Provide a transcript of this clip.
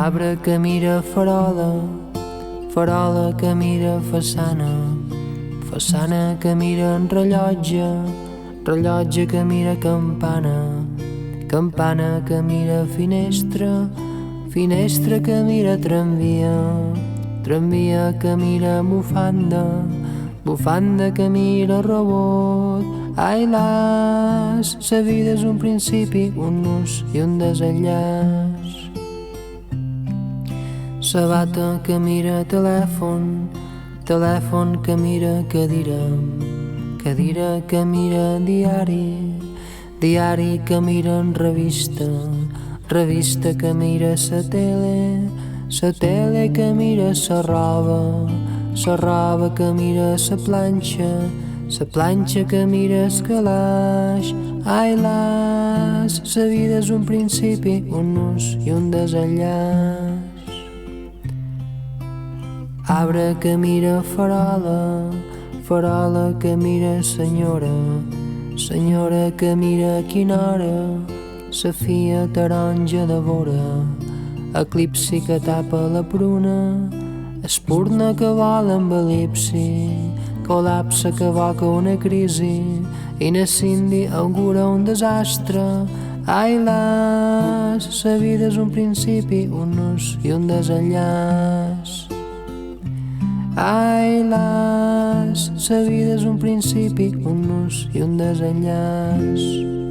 Arbre que mira farola, farola que mira façana, façana que mira en rellotge, rellotge que mira campana, campana que mira finestra, finestra que mira tramvia, tramvia que mira bufanda, bufanda que mira robot. Ai las, sa vida és un principi, un nus i un desenllaç. Sabata que mira telèfon, telèfon que mira cadira, cadira que mira diari, diari que mira en revista, revista que mira sa tele que mira sa roba que mira sa planxa que mira el calaix. Ai las, sa vida és un principi, un nus i un desenllaç. Arbre que mira farola, farola que mira senyora, senyora que mira a quina hora sa fia taronja de vora, eclipsi que tapa la pruna, espurna que vola amb elipsi, col·lapse que evoca una crisi i na Cindy augura un desastre. Ai las, sa vida és un principi, un nus i un desenllaç. Ai las, sa vida és un principi, un nus i un desenllaç.